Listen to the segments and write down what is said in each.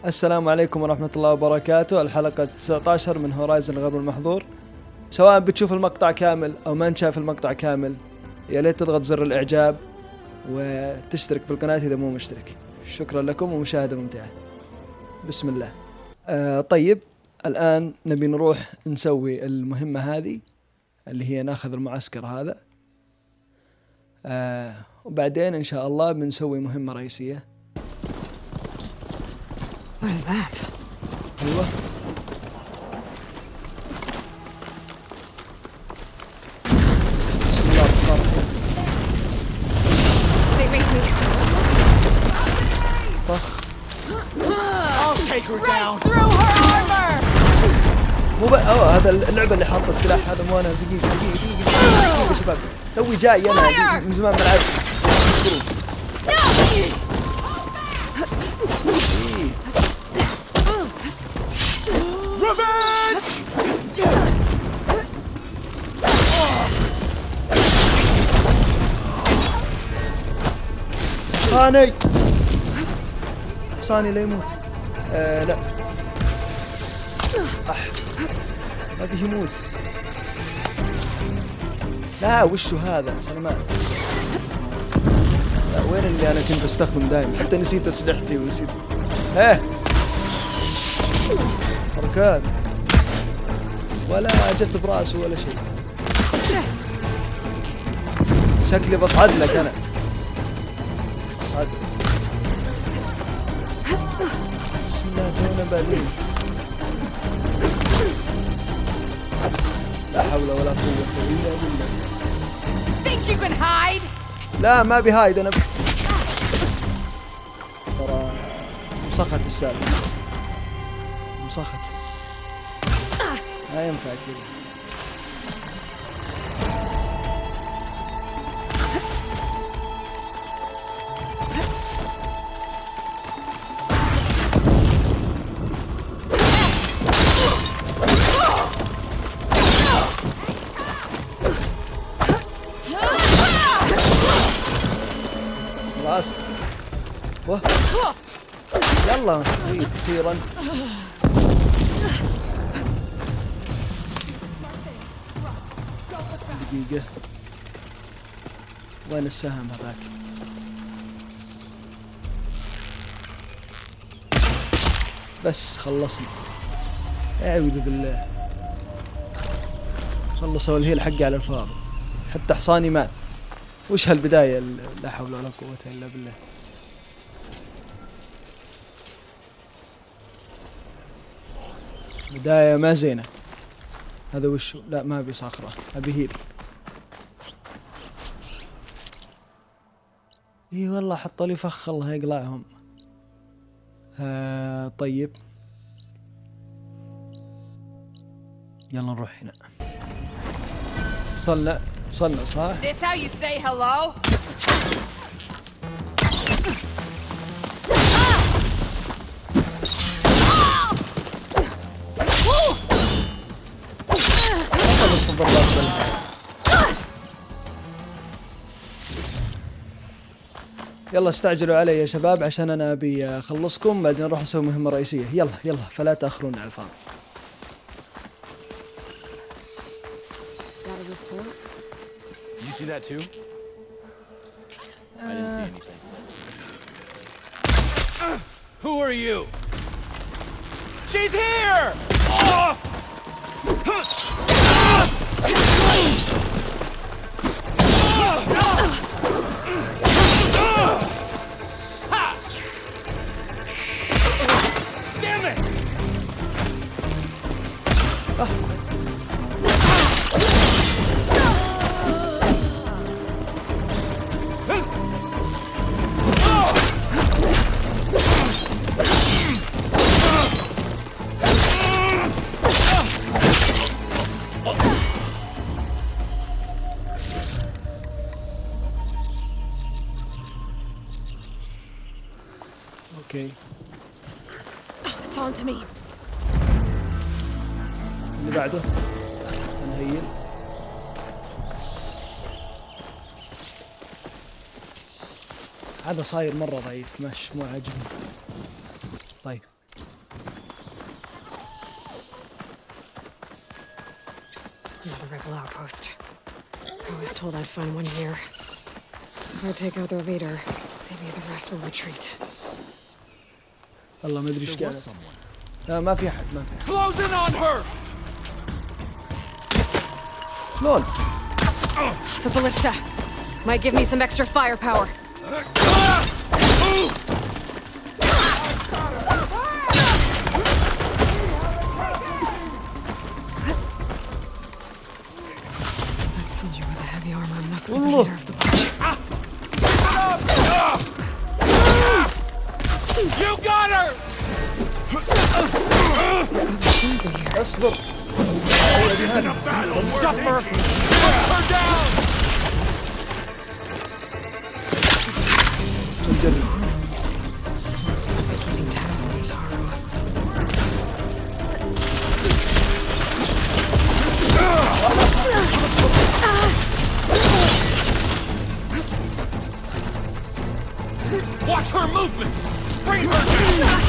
السلام عليكم ورحمة الله وبركاته. الحلقة 19 من هورايزن الغرب المحظور. سواء بتشوف المقطع كامل أو ما نشاف المقطع كامل، يا ليت تضغط زر الإعجاب وتشترك بالقناة إذا مو مشترك. شكرا لكم ومشاهدة ممتعة. بسم الله. طيب الآن نبي نروح نسوي المهمة هذه اللي هي ناخذ المعسكر هذا، وبعدين إن شاء الله بنسوي مهمة رئيسية. What is that? أيوة. بسم الله الرحمن الرحيم. They make me طخ. I'll take her down. through her armor. مو هذا اللعبة اللي حاط السلاح هذا مو أنا. دقيقة شباب، توي جاي أنا من زمان ما لعبت. Revenge! صاني لا يموت. لا ما فيه يموت. لا وشو هذا سلمان؟ لا وين اللي انا كنت استخدم دائما؟ حتى نسيت اسلحتي ونسيت حركات ولا جت براسه ولا شيء. شكلي بصعد لك انا. اصعد. بسم الله تونا بعدين. لا حول ولا قوة إلا بالله. Think you can hide? لا ما بهايد أنا. ترى مسخت السالفة. مسخت. ما ينفع كذا. خلاص. واه. يلا أخيرا. دقيقة، وين السهم هذاك؟ بس خلصنا. أعوذ بالله. خلصوا الهيل حقي على الفاضي، حتى حصاني مات. وش هالبداية؟ لا حول ولا قوة إلا بالله. بداية ما زينة. هذا وشو؟ لا ما أبي صخرة، أبي هيل. إيه والله حطوا لي فخ، الله يقلعهم. طيب يلا نروح هنا. وصلنا صح؟ This how you say hello? خلص الضربات. يلا استعجلوا علي يا شباب عشان انا ابي اخلصكم، بعدين نروح نسوي مهمة رئيسية. يلا فلا تأخرون على الفاضي. You see that too? I didn't see anything. Who are you? She's here! Damn it! اوكي It's on to me. اللي بعده نهيل. هذا صاير مرة ضعيف، مش مو عاجبني. طيب Another rebel outpost. I was told I'd find one here. If I take out their leader, maybe the rest will retreat. والله ما ادري ايش كانت. لا ما في احد ما في احد. Close in on her. لون. The ballista might give me some extra firepower. That soldier with the heavy armor must be the leader of the bunch. You got her. Machines in here. اصبر. This isn't a battle. Stuff her. Put her down. نجرب. Keeping tabs on Yutaru. Watch her movements. Bring her down.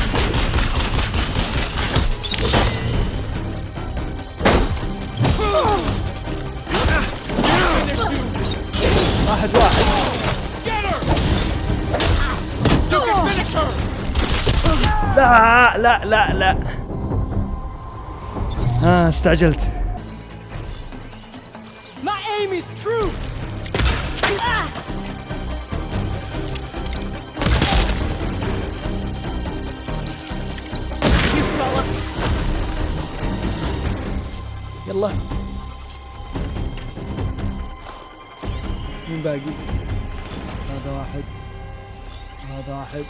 واحد. Get her. You can finish her. لا. استعجلت. My aim is true. يلا. مين باقي؟ هذا واحد. وهذا واحد.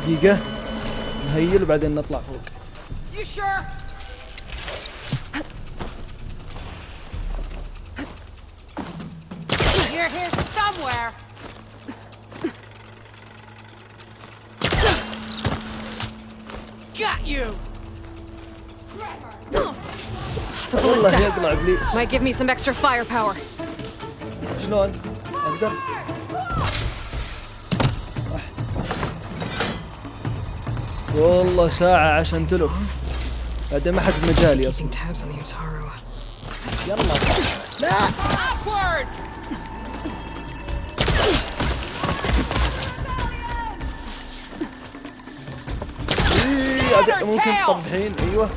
دقيقة نهيل وبعدين نطلع فوق. You sure? You're here somewhere. Got you. والله يطلع ابليس. Might give me some extra firepower. شلون؟ اقدر؟ والله ساعة عشان تلف. بعدين ما حد بمجالي اصلا. Keeping tabs on the Yutaru. يلا. لا. Upward. ممكن تطبحين. ايوه.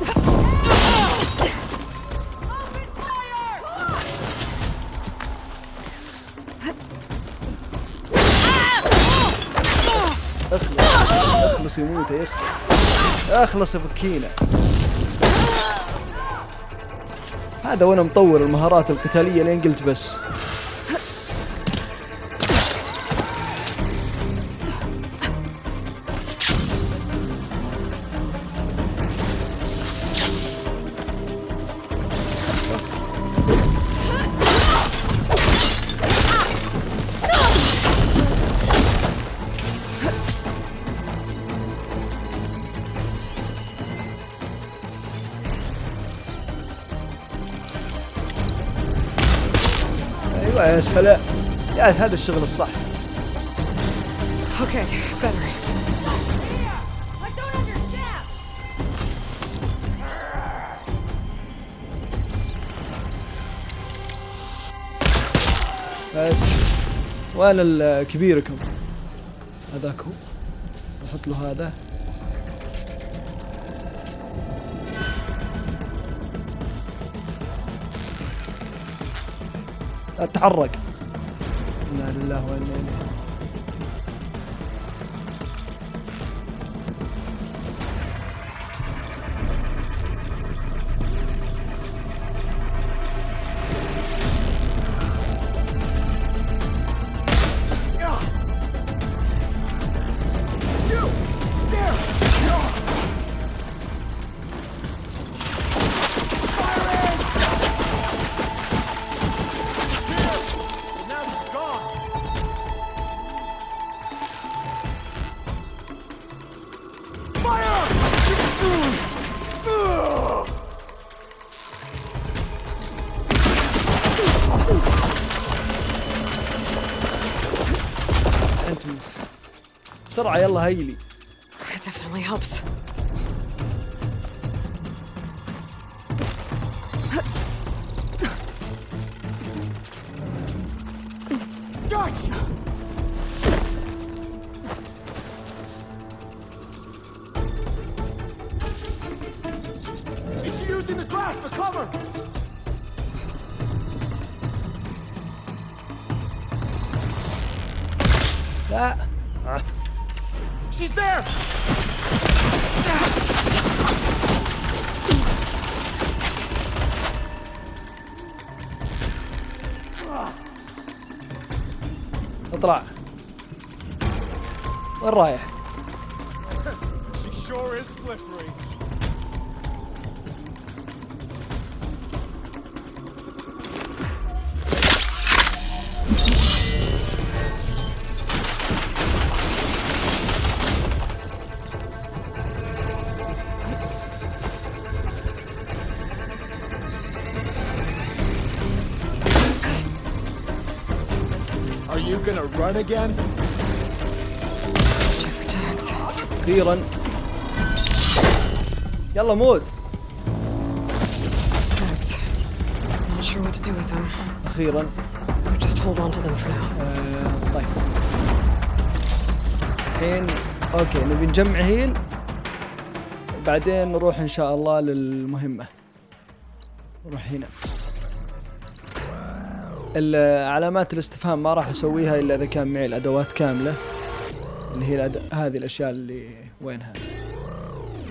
اخلص يموت يا اخي. اخلص فكينا. هذا وانا مطور المهارات القتالية لين قلت بس. ايوه يا سلام. يا هذا الشغل الصح. Okay, better. I don't understand. بس وين الكبيركم؟ هذاك هو. نحط له هذا. اتحرك. انا لله وانا اليه. بسرعة يلا هيلي. It definitely helps. It's using the grass for cover! لا She's there! اطلع. وين رايح؟ She sure is slippery. Are you gonna run again? Check for tags. أخيرا. يلا موت. Tags. Not sure what to do with them. أخيرا. Or just hold on to them for now. طيب. الحين اوكي نبي نجمع هيل. بعدين نروح ان شاء الله للمهمة. نروح هنا. علامات الاستفهام ما راح اسويها الا اذا كان معي الادوات كاملة. اللي هي هذه الاشياء اللي وينها؟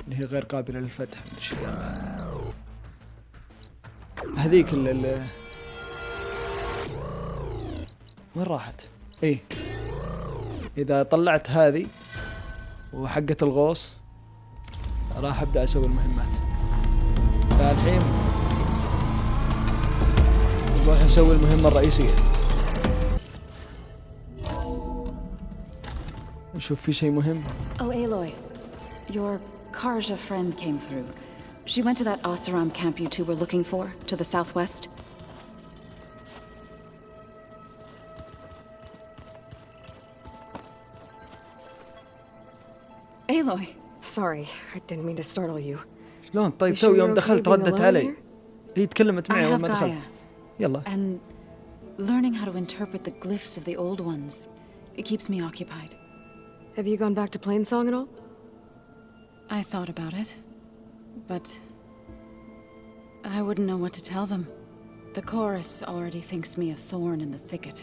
اللي هي غير قابلة للفتح. هذيك وين راحت؟ ايه اذا طلعت هذه وحقة الغوص راح ابدأ اسوي المهمات. فالحين نروح نسوي المهمة الرئيسية. نشوف في شيء مهم. Oh, Aloy. Your Karja friend came through. She went to that Oseram camp you two were looking for, to the southwest. Aloy. Sorry, I didn't mean to startle you. شلون؟ طيب You تو sure يوم you're دخلت okay being ردت alone علي. here? هي تكلمت I معي أول have ما دخلت. Gaia, يلا. and learning how to interpret the glyphs of the old ones, it keeps me occupied. Have you gone back to Plainsong at all? I thought about it, but I wouldn't know what to tell them. The chorus already thinks me a thorn in the thicket.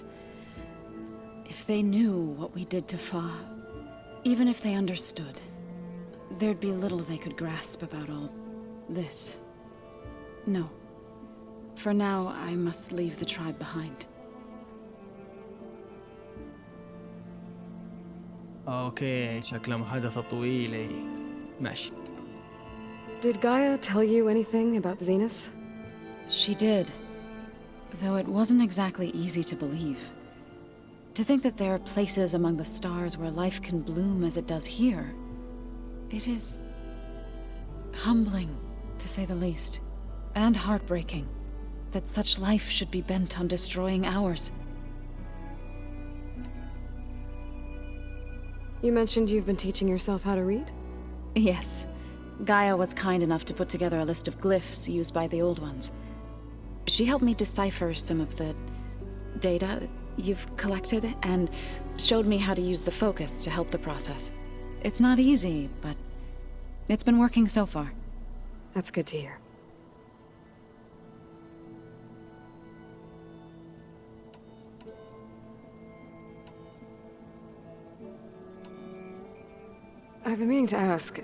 If they knew what we did to Fa, even if they understood, there'd be little they could grasp about all this. No. For now, I must leave the tribe behind. اوكي شكله محادثة طويلة. ماشي. Did Gaia tell you anything about the Zeniths? She did, though it wasn't exactly easy to believe. To think that there are places among the stars where life can bloom as it does here, it is humbling, to say the least, and heartbreaking that such life should be bent on destroying ours. You mentioned you've been teaching yourself how to read? Yes, Gaia was kind enough to put together a list of glyphs used by the old ones. She helped me decipher some of the data you've collected and showed me how to use the focus to help the process. It's not easy, but it's been working so far. That's good to hear. I've been meaning to ask,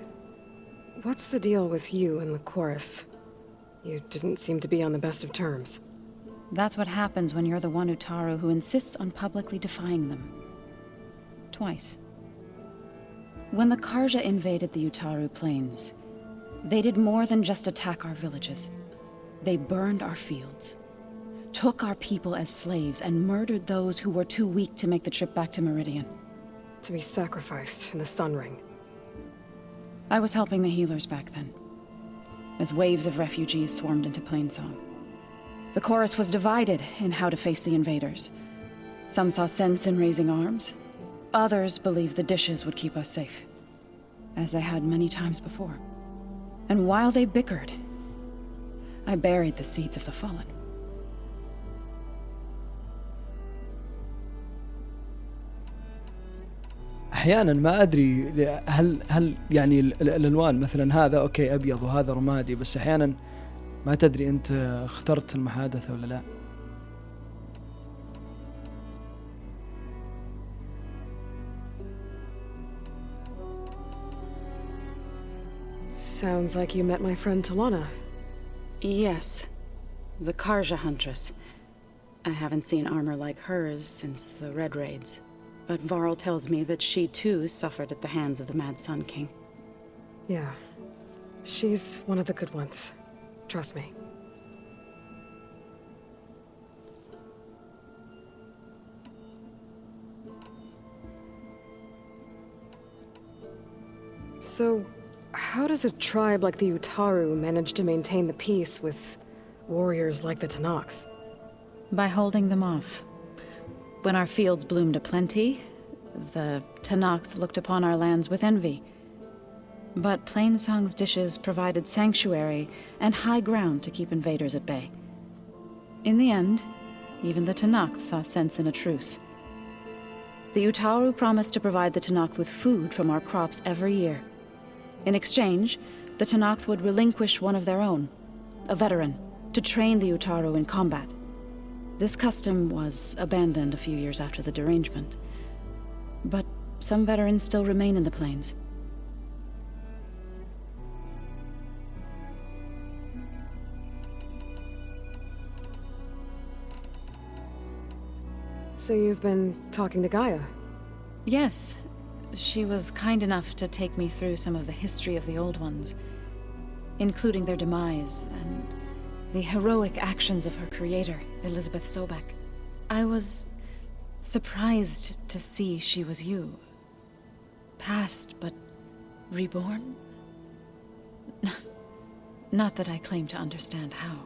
what's the deal with you and the chorus? You didn't seem to be on the best of terms. That's what happens when you're the one Utaru who insists on publicly defying them. Twice. When the Karja invaded the Utaru plains, they did more than just attack our villages. They burned our fields, took our people as slaves, and murdered those who were too weak to make the trip back to Meridian. To be sacrificed in the Sun Ring. I was helping the healers back then, as waves of refugees swarmed into Plainsong. The chorus was divided in how to face the invaders. Some saw sense in raising arms. Others believed the dishes would keep us safe, as they had many times before. And while they bickered, I buried the seeds of the fallen. احيانا ما ادري هل يعني الالوان مثلا هذا اوكي ابيض وهذا رمادي، بس احيانا ما تدري انت اخترت المحادثة ولا لا. Sounds like you met my friend Talana. Yes, the Karja Huntress. I haven't seen armor like hers since the Red Raids, but Varl tells me that she too suffered at the hands of the Mad Sun King. Yeah. She's one of the good ones. Trust me. So, how does a tribe like the Utaru manage to maintain the peace with warriors like the Tenakth? By holding them off. When our fields bloomed aplenty, the Tenakth looked upon our lands with envy. But Plainsong's dishes provided sanctuary and high ground to keep invaders at bay. In the end, even the Tenakth saw sense in a truce. The Utaru promised to provide the Tenakth with food from our crops every year. In exchange, the Tenakth would relinquish one of their own, a veteran, to train the Utaru in combat. This custom was abandoned a few years after the derangement, but some veterans still remain in the plains. So you've been talking to Gaia? Yes, she was kind enough to take me through some of the history of the Old Ones, including their demise and the heroic actions of her creator, Elizabeth Sobek. I was surprised to see she was you. Past, but reborn? Not that I claim to understand how.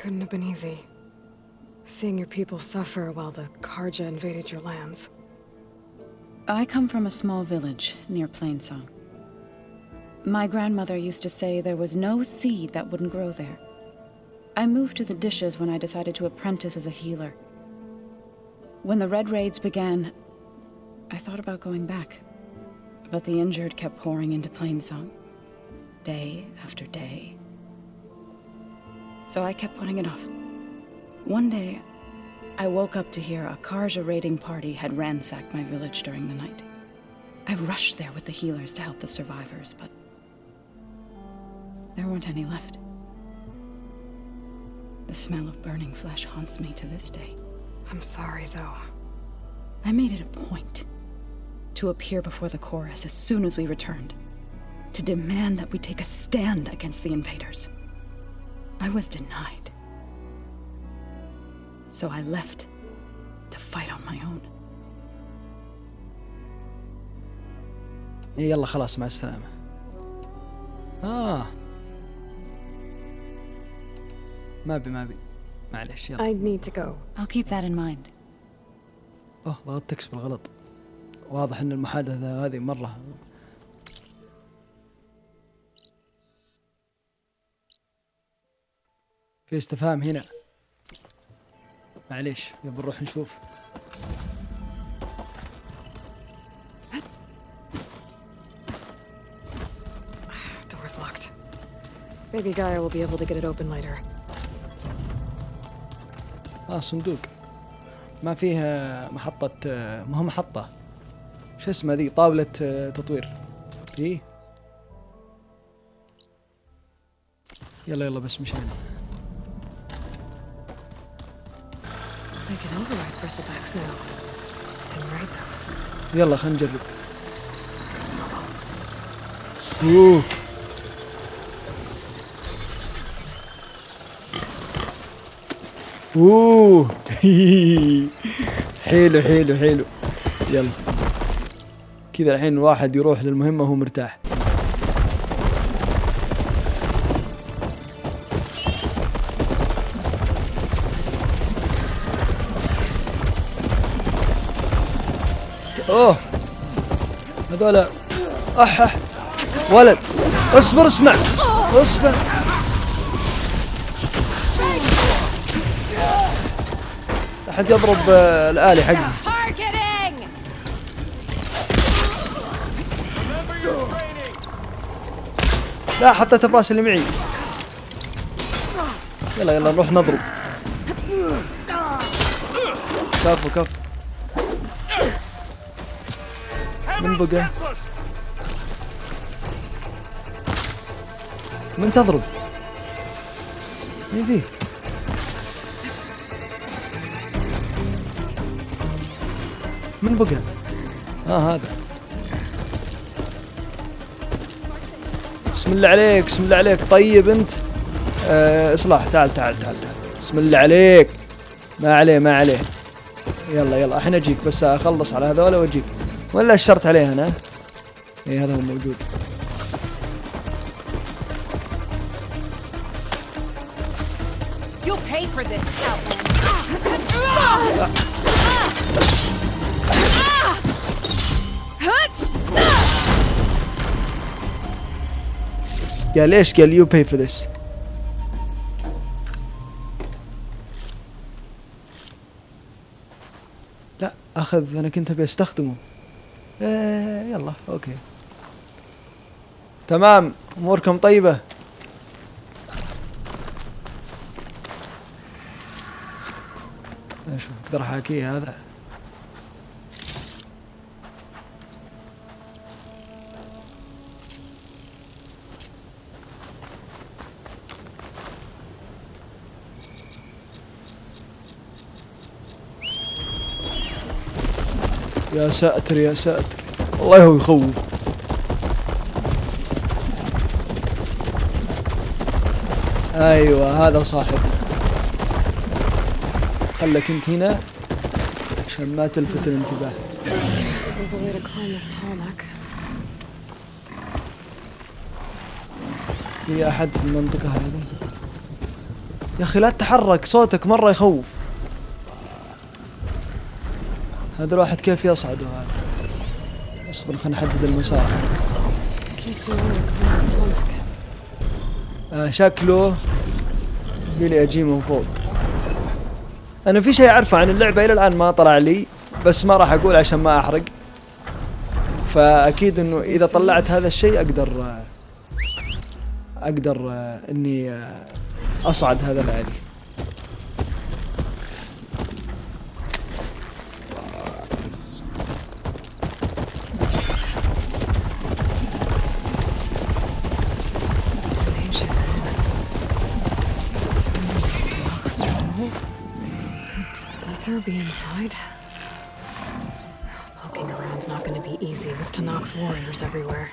Couldn't have been easy. Seeing your people suffer while the Karja invaded your lands. I come from a small village near Plainsong. My grandmother used to say there was no seed that wouldn't grow there. I moved to the dishes when I decided to apprentice as a healer. When the Red Raids began, I thought about going back. But the injured kept pouring into Plainsong, day after day. So I kept putting it off. One day, I woke up to hear a Karja raiding party had ransacked my village during the night. I rushed there with the healers to help the survivors, but there weren't any left. The smell of burning flesh haunts me to this day. I'm sorry, Zoe. I made it a point to appear before the chorus as soon as we returned, to demand that we take a stand against the invaders. I was denied. So I left to fight on my own. يلا خلاص مع السلامة. ما بي معلش يلا. I need to go. I'll keep that in mind. ضغطت تكس بالغلط. واضح ان المحادثة هذه مرة. في استفهام هنا. معليش يبي نروح نشوف. Door's locked. Maybe Gaia will be able to get it open later. صندوق. ما فيها محطة، ما هو محطة. شو اسمها ذي؟ طاولة تطوير. إيه. يلا بس مشان. I can override bristlebacks now. And ride them. يلا خلينا نجرب. اوه اوه حلو حلو حلو. يلا كذا الحين الواحد يروح للمهمة وهو مرتاح. اوه هذولا. اح ولد اصبر اسمع اصبر. احد يضرب الآلي حقي. Targeting! لا حطيته براس اللي معي. يلا يلا نروح نضرب. كفو كفو. من بقى؟ من تضرب؟ مين فيه؟ من بقى؟ هذا. بسم الله عليك بسم الله عليك. طيب انت اصلاح. تعال تعال تعال تعال. بسم الله عليك. ما عليه ما عليه. يلا يلا الحين اجيك بس اخلص على هذول واجيك. ولا اشرت عليه انا؟ ايه هذا هو موجود. You'll pay for this, outland. قال ايش؟ قال you pay for this. لا اخذ. انا كنت ابي استخدمه. يلا اوكي تمام. اموركم طيبة. اشوف اقدر احاكيه هذا. يا ساتر يا ساتر والله هو يخوف. ايوه هذا صاحبنا. خلك انت هنا عشان ما تلفت الانتباه. There's a way to climb this tarmac. في احد في المنطقة هذه؟ يا اخي لا تتحرك صوتك مرة يخوف. هذا الواحد كيف يصعد هذا؟ اصبر خلينا نحدد المسار. Can't see a way to climb this tarmac. شكله بيلي اجي من فوق. انا في شيء اعرفه عن اللعبة الى الان ما طلع لي بس ما راح اقول عشان ما احرق. فاكيد انه اذا طلعت هذا الشيء اقدر اني اصعد هذا العالي. Be inside. Poking around's not going to be easy with Tanak's warriors everywhere.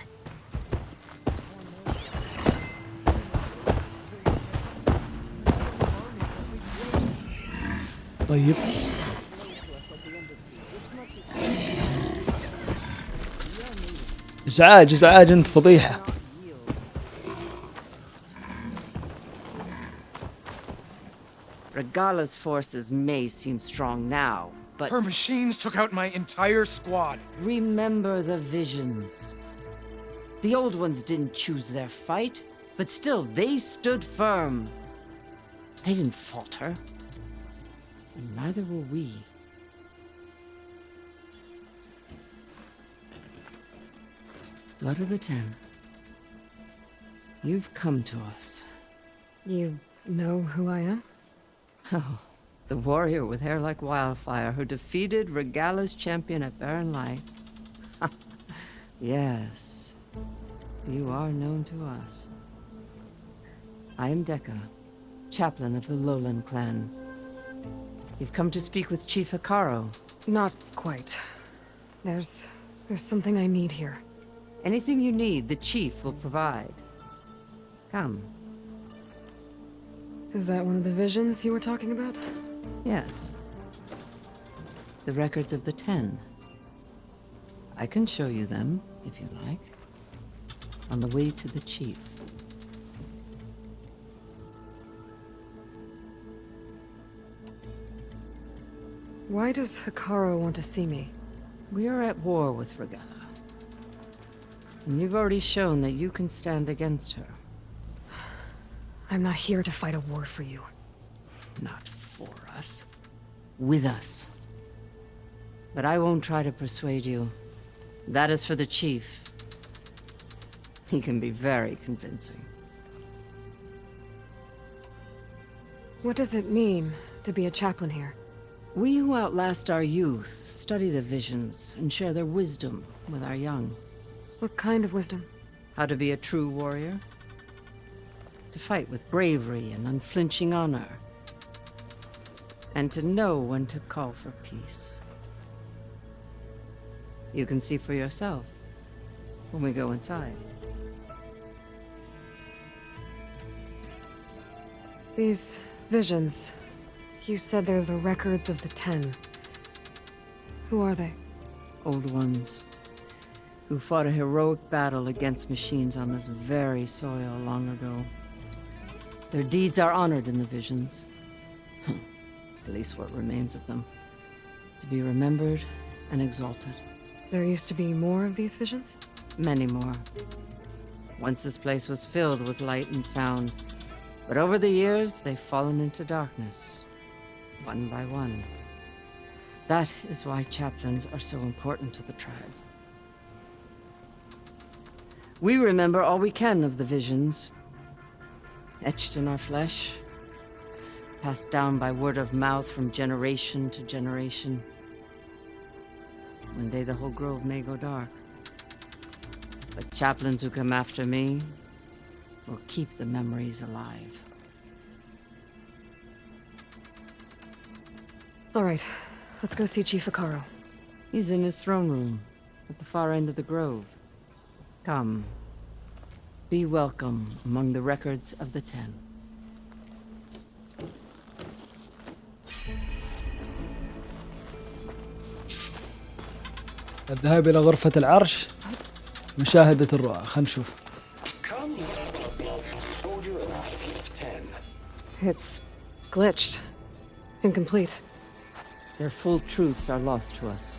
طيب ازعاج ازعاج انت فضيحة. Regala's forces may seem strong now, but Her machines took out my entire squad. remember the visions. The old ones didn't choose their fight, but still they stood firm. They didn't falter. And neither will we. Blood of the Ten. You've come to us. You know who I am? Oh, the warrior with hair like wildfire who defeated Regala's champion at Barren Light. Yes, you are known to us. I am Dekka, chaplain of the Lowland clan. You've come to speak with Chief Hikaro. Not quite. There's something I need here. Anything you need, the chief will provide. Come. Is that one of the visions you were talking about? Yes. The records of the 10. I can show you them, if you like. On the way to the chief. Why does Hikaro want to see me? We are at war with Regalla. And you've already shown that you can stand against her. I'm not here to fight a war for you. Not for us. With us. But I won't try to persuade you. That is for the chief. He can be very convincing. What does it mean to be a chaplain here? We who outlast our youth study the visions and share their wisdom with our young. What kind of wisdom? How to be a true warrior. To fight with bravery and unflinching honor. And to know when to call for peace. You can see for yourself when we go inside. These visions, you said they're the records of the Ten. Who are they? Old ones who fought a heroic battle against machines on this very soil long ago. Their deeds are honored in the visions. At least what remains of them. To be remembered and exalted. There used to be more of these visions? Many more. Once this place was filled with light and sound, but over the years they've fallen into darkness, one by one. That is why chaplains are so important to the tribe. We remember all we can of the visions, etched in our flesh, passed down by word of mouth from generation to generation. One day the whole grove may go dark. But chaplains who come after me will keep the memories alive. All right, let's go see Chief Akaro. He's in his throne room at the far end of the grove. Come. Be welcome among the records of the Ten. الذهاب إلى غرفة العرش مشاهدة الرؤى. خلينا نشوف. It's glitched. Incomplete. Their full truths are lost to us.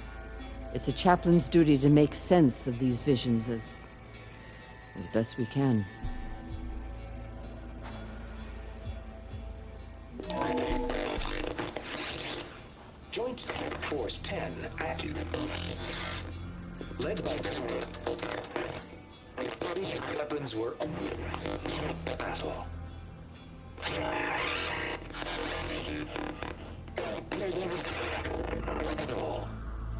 It's a chaplain's duty to make sense of these visions as best we can. Joint Force 10 active. Led by weapons were battle.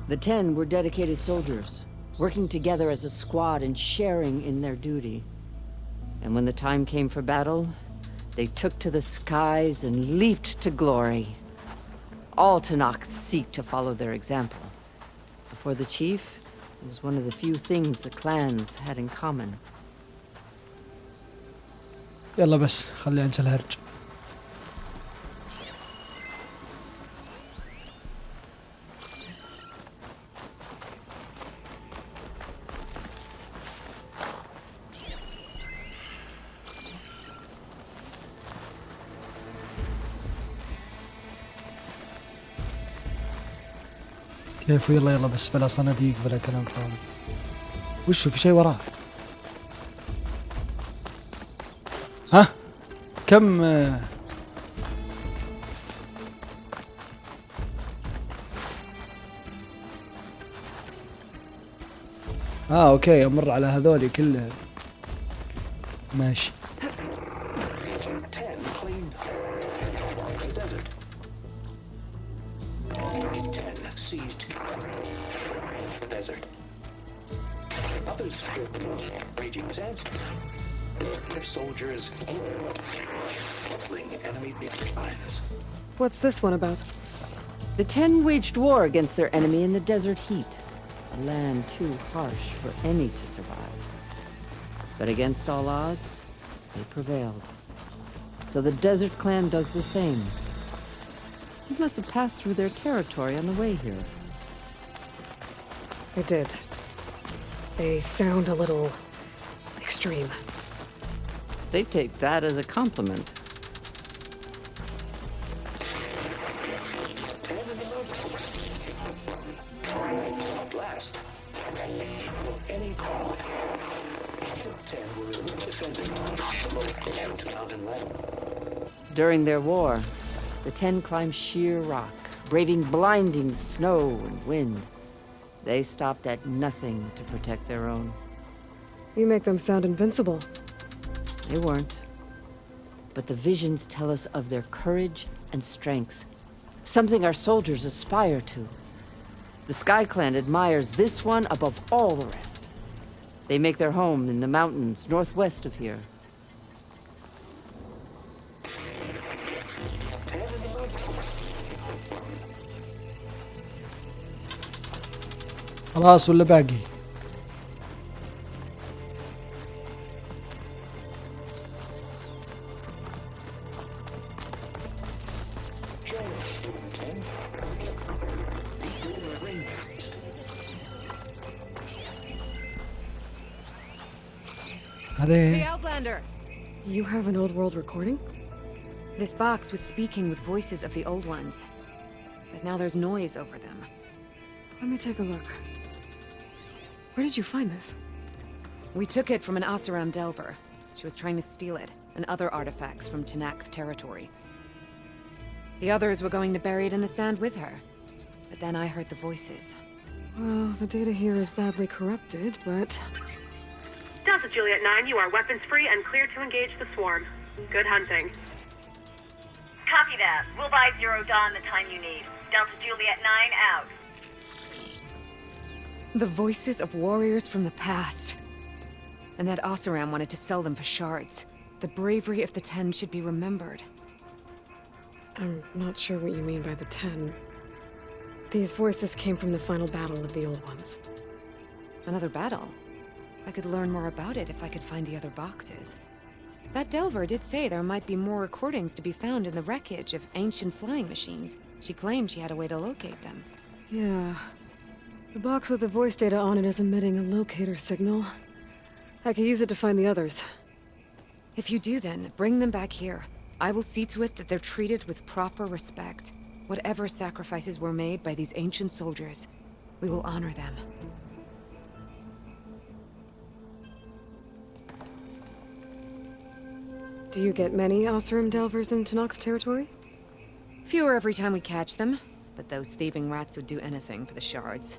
The Ten were dedicated soldiers, working together as a squad and sharing in their duty. And when the time came for battle, they took to the skies and leaped to glory. All Tanakh seek to follow their example. Before the chief, it was one of the few things the clans had in common. يلا بس خلي انسى الهرج. كيف يلا يلا بس بلا صناديق بلا كلام فاضي. وشو في شيء وراه؟ ها؟ كم اوكي امر على هذولي كلهم. ماشي. What's this one about? The Ten waged war against their enemy in the desert heat, a land too harsh for any to survive. But against all odds, they prevailed. So the desert clan does the same. You must have passed through their territory on the way here. I did. They sound a little extreme. They take that as a compliment. During their war, the Ten climbed sheer rock, braving blinding snow and wind. They stopped at nothing to protect their own. You make them sound invincible. They weren't. But the visions tell us of their courage and strength, something our soldiers aspire to. The Sky Clan admires this one above all the rest. They make their home in the mountains northwest of here. خلاص ولا باقي؟ The هذه Outlander! You have an old world recording? This box was speaking with voices of the old ones. But now there's noise over them. Let me take a look. Where did you find this? We took it from an Oseram Delver. She was trying to steal it, and other artifacts from Tenakth territory. The others were going to bury it in the sand with her. But then I heard the voices. Well, the data here is badly corrupted, but... Delta Juliet 9, you are weapons free and clear to engage the swarm. Good hunting. Copy that. We'll buy Zero Dawn the time you need. Delta Juliet 9 out. The voices of warriors from the past. And that Oseram wanted to sell them for shards. The bravery of the Ten should be remembered. I'm not sure what you mean by the 10. These voices came from the final battle of the Old Ones. Another battle? I could learn more about it if I could find the other boxes. That Delver did say there might be more recordings to be found in the wreckage of ancient flying machines. She claimed she had a way to locate them. Yeah. The box with the voice data on it is emitting a locator signal. I could use it to find the others. If you do then, bring them back here. I will see to it that they're treated with proper respect. Whatever sacrifices were made by these ancient soldiers, we will honor them. Do you get many Oseram Delvers in Tenakth territory? Fewer every time we catch them, but those thieving rats would do anything for the shards.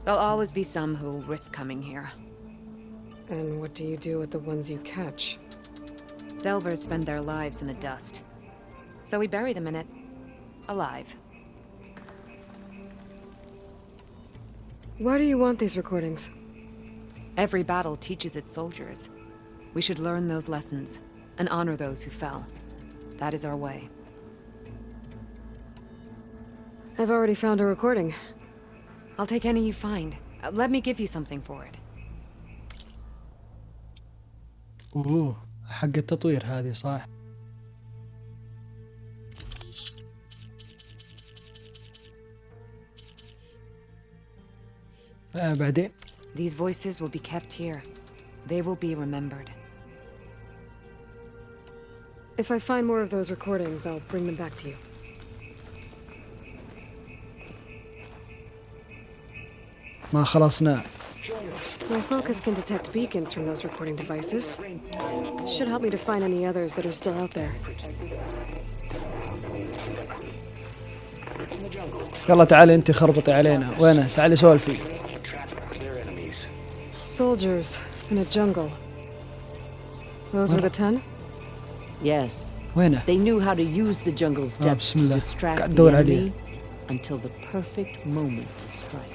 There'll always be some who'll risk coming here. And what do you do with the ones you catch? Delvers spend their lives in the dust. So we bury them in it. Alive. Why do you want these recordings? Every battle teaches its soldiers. We should learn those lessons, and honor those who fell. That is our way. I've already found a recording. I'll take any you find. Let me give you something for it. اوه حق التطوير هذه صح. بعدين. These voices will be kept here. They will be remembered. If I find more of those recordings, I'll bring them back to you. ما خلصنا. My focus can detect beacons from those recording devices. Should help me to find any others that are still out there. يلا تعالي انت خربطي علينا. وينه؟ تعالي سولفي. Soldiers in a jungle. Those were the 10? Yes. وينه؟ They knew how to use the jungle's depths بسم to الله. distract قاعد the أدور enemy عليه. until the perfect moment to strike.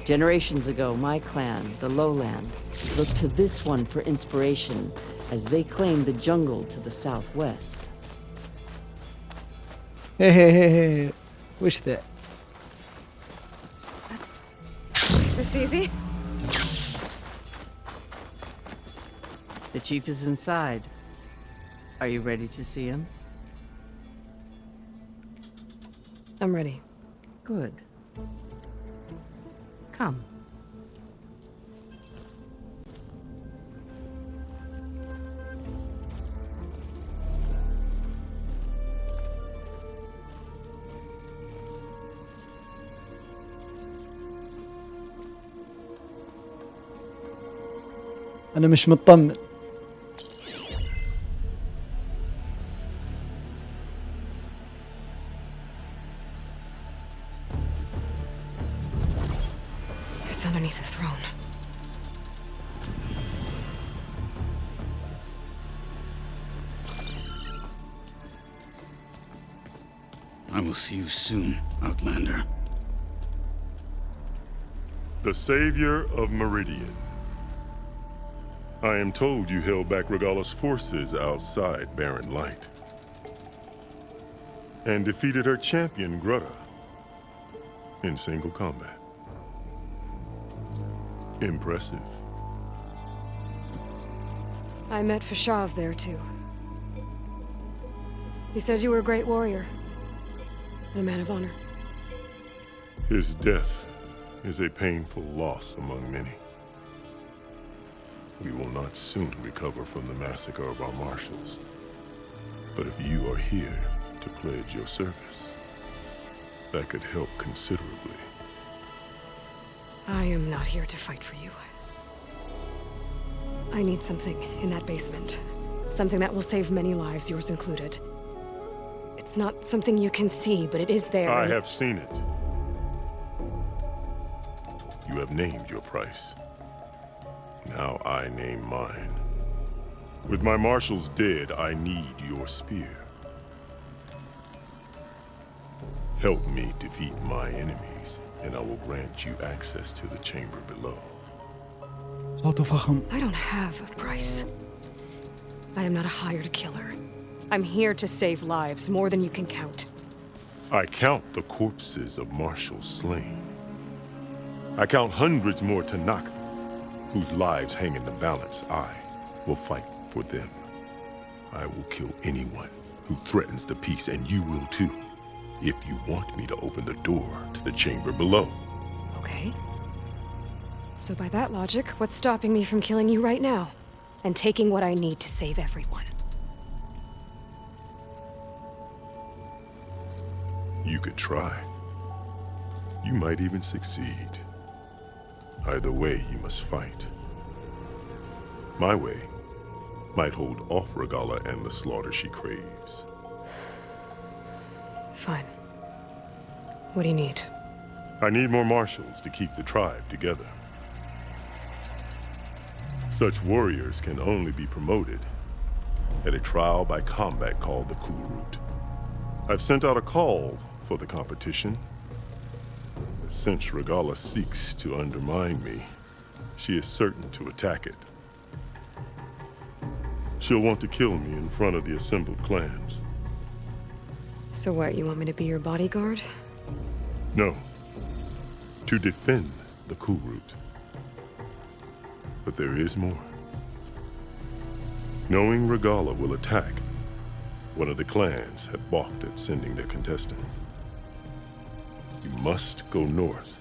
Generations ago, my clan, the Lowland, looked to this one for inspiration as they claimed the jungle to the southwest. هي وش ذا؟ This easy? The chief is inside. Are you ready to see him? I'm ready. Good. Come. أنا مش مطمن. underneath the throne. I will see you soon, Outlander. The savior of Meridian. I am told you held back Regalla's forces outside Barren Light. And defeated her champion, Grutta, in single combat. Impressive. I met Fashav there, too. He said you were a great warrior. And a man of honor. His death is a painful loss among many. We will not soon recover from the massacre of our marshals. But if you are here to pledge your service, that could help considerably. I am not here to fight for you. I need something in that basement. Something that will save many lives, yours included. It's not something you can see, but it is there. I have seen it. You have named your price. Now I name mine. With my marshals dead, I need your spear. Help me defeat my enemies, and I will grant you access to the chamber below. I don't have a price. I am not a hired killer. I'm here to save lives, more than you can count. I count the corpses of marshals slain. I count hundreds more Tanakh, whose lives hang in the balance. I will fight for them. I will kill anyone who threatens the peace, and you will too, if you want me to open the door to the chamber below. Okay. So by that logic, what's stopping me from killing you right now? And taking what I need to save everyone? You could try. You might even succeed. Either way, you must fight. My way might hold off Regalla and the slaughter she craves. Fine. What do you need? I need more marshals to keep the tribe together. Such warriors can only be promoted at a trial by combat called the Cool Route. I've sent out a call for the competition. Since Regalla seeks to undermine me, she is certain to attack it. She'll want to kill me in front of the assembled clans. So what, you want me to be your bodyguard? No. To defend the Cool Route. But there is more. Knowing Regalla will attack, one of the clans have balked at sending their contestants. You must go north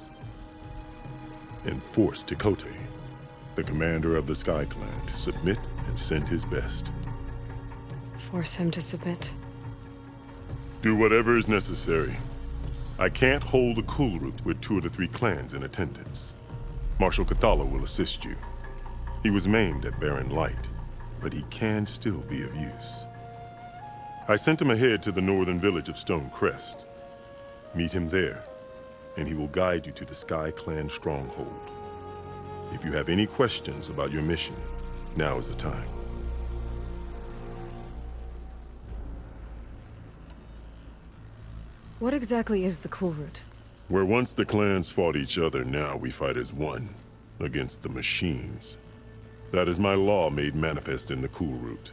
and force Tekote, the commander of the Sky Clan, to submit and send his best. Force him to submit? Do whatever is necessary. I can't hold a Cool Route with 2 of the 3 clans in attendance. Marshal Kathala will assist you. He was maimed at Barren Light, but he can still be of use. I sent him ahead to the northern village of Stone Crest. Meet him there, and he will guide you to the Sky Clan stronghold. If you have any questions about your mission, now is the time. What exactly is the Cool Route? Where once the clans fought each other, now we fight as one, against the machines. That is my law made manifest in the Cool Route.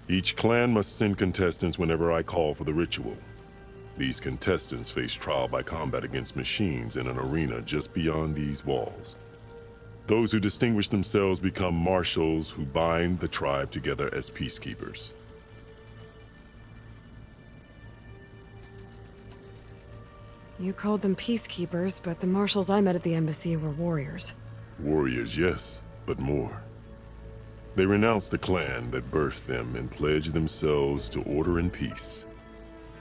Each clan must send contestants whenever I call for the ritual. These contestants face trial by combat against machines in an arena just beyond these walls. Those who distinguish themselves become marshals who bind the tribe together as peacekeepers. You called them peacekeepers, but the marshals I met at the embassy were warriors. Warriors, yes, but more. They renounce the clan that birthed them and pledge themselves to order and peace.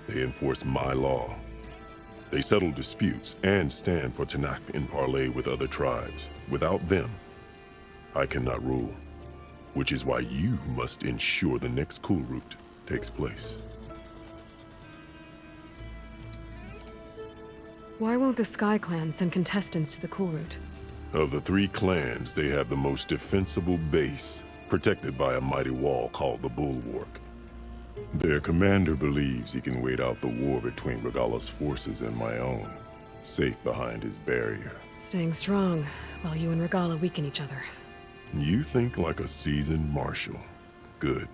They enforce my law. They settle disputes and stand for Tanakh in parley with other tribes. Without them, I cannot rule, which is why you must ensure the next Cool Route takes place. Why won't the Sky Clan send contestants to the Cool Route? Of the 3 clans, they have the most defensible base, protected by a mighty wall called the Bulwark. Their commander believes he can wait out the war between Regala's forces and my own, safe behind his barrier. Staying strong, while you and Regala weaken each other. You think like a seasoned marshal. Good.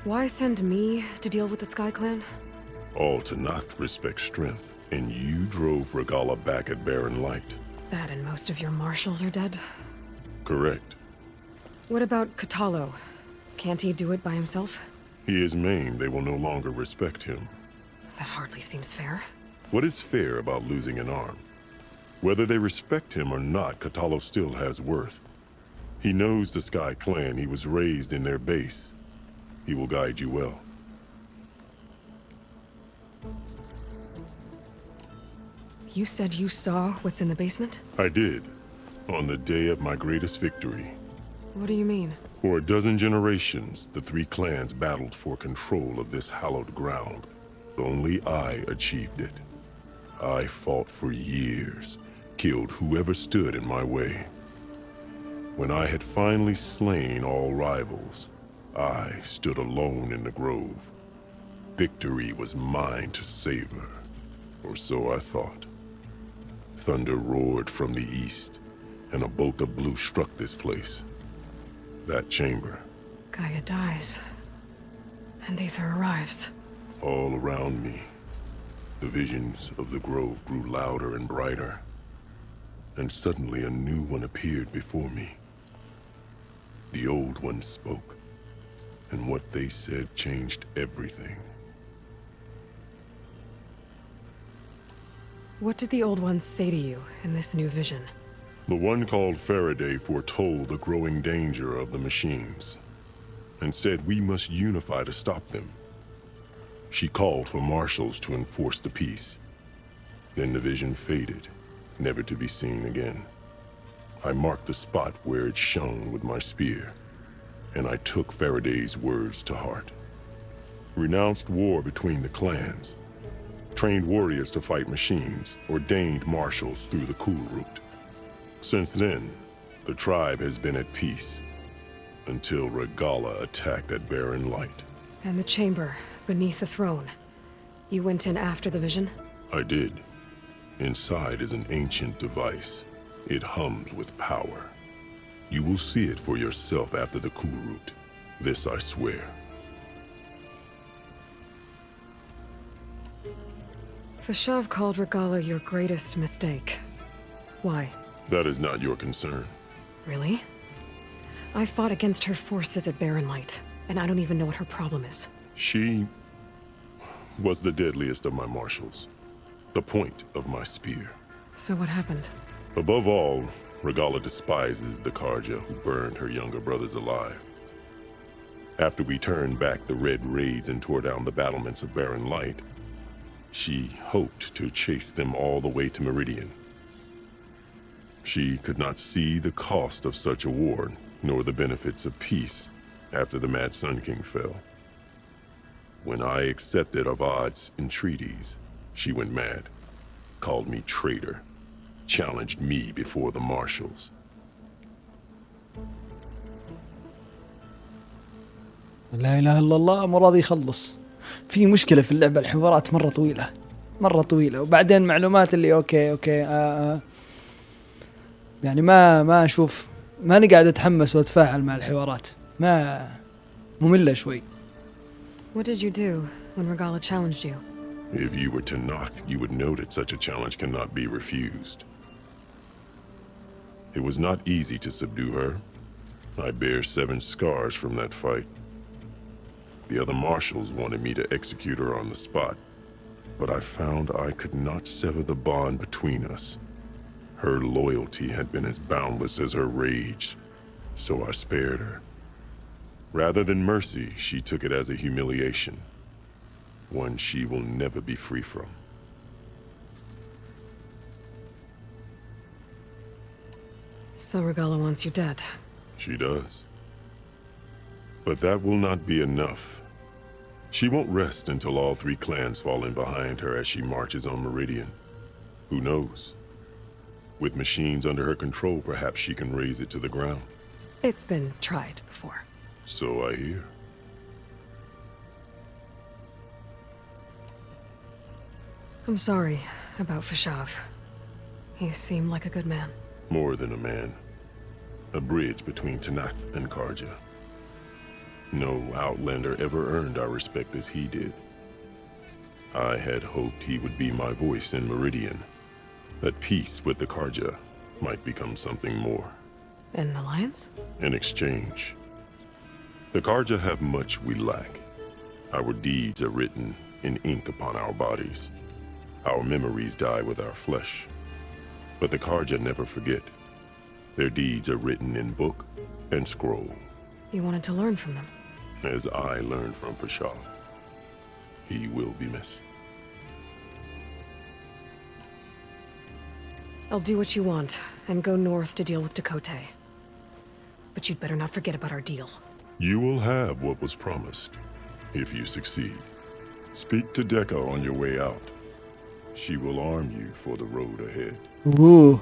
Why send me to deal with the Sky Clan? All Tanath respect strength, and you drove Regala back at Barren Light. That and most of your marshals are dead? Correct. What about Katalo? Can't he do it by himself? He is maimed. They will no longer respect him. That hardly seems fair. What is fair about losing an arm? Whether they respect him or not, Katalo still has worth. He knows the Sky Clan. He was raised in their base. He will guide you well. You said you saw what's in the basement? I did. On the day of my greatest victory. What do you mean? For a dozen generations, the 3 clans battled for control of this hallowed ground. Only I achieved it. I fought for years, killed whoever stood in my way. When I had finally slain all rivals, I stood alone in the grove. Victory was mine to savor, or so I thought. Thunder roared from the east, and a bolt of blue struck this place. That chamber. Gaia dies, and Aether arrives. All around me, the visions of the grove grew louder and brighter, and suddenly a new one appeared before me. The old one spoke, and what they said changed everything. What did the old ones say to you in this new vision? The one called Faraday foretold the growing danger of the machines, and said we must unify to stop them. She called for marshals to enforce the peace. Then the vision faded, never to be seen again. I marked the spot where it shone with my spear, and I took Faraday's words to heart. Renounced war between the clans, trained warriors to fight machines, ordained marshals through the cool route. Since then, the tribe has been at peace, until Regala attacked at Barren Light. And the chamber, beneath the throne. You went in after the vision? I did. Inside is an ancient device. It hums with power. You will see it for yourself after the cool route. This I swear. Fashav called Regala your greatest mistake. Why? That is not your concern. Really? I fought against her forces at Barren Light, and I don't even know what her problem is. She was the deadliest of my marshals. The point of my spear. So what happened? Above all, Regala despises the Karja who burned her younger brothers alive. After we turned back the red raids and tore down the battlements of Barren Light, she hoped to chase them all the way to Meridian. She could not see the cost of such a war, nor the benefits of peace after the Mad Sun King fell. When I accepted Avad's entreaties, she went mad, called me traitor, challenged me before the marshals. لا إله إلا الله، مو راضي يخلص. في مشكلة في اللعبة، الحوارات مرة طويلة مرة طويلة، وبعدين معلومات اللي أوكي يعني ما أشوف، ماني قاعد أتحمس وأتفاعل مع الحوارات، ما مملة شوي. What did you do when Regala challenged you? If you were to knock, you would know that such a challenge cannot be refused. It was not easy to subdue her. I bear 7 scars from that fight. The other marshals wanted me to execute her on the spot, but I found I could not sever the bond between us. Her loyalty had been as boundless as her rage, so I spared her. Rather than mercy, she took it as a humiliation, one she will never be free from. So Regala wants you dead. She does. But that will not be enough. She won't rest until all 3 clans fall in behind her as she marches on Meridian. Who knows? With machines under her control, perhaps she can raise it to the ground. It's been tried before. So I hear. I'm sorry about Fashav. He seemed like a good man. More than a man. A bridge between Tanath and Karja. No Outlander ever earned our respect as he did. I had hoped he would be my voice in Meridian. That peace with the Karja might become something more. An alliance? In exchange. The Karja have much we lack. Our deeds are written in ink upon our bodies. Our memories die with our flesh. But the Karja never forget. Their deeds are written in book and scroll. You wanted to learn from them. As I learned from Fashav. He will be missed. I'll do what you want, and go north to deal with Dakota. But you'd better not forget about our deal. You will have what was promised, if you succeed. Speak to Deca on your way out. She will arm you for the road ahead. Ooh.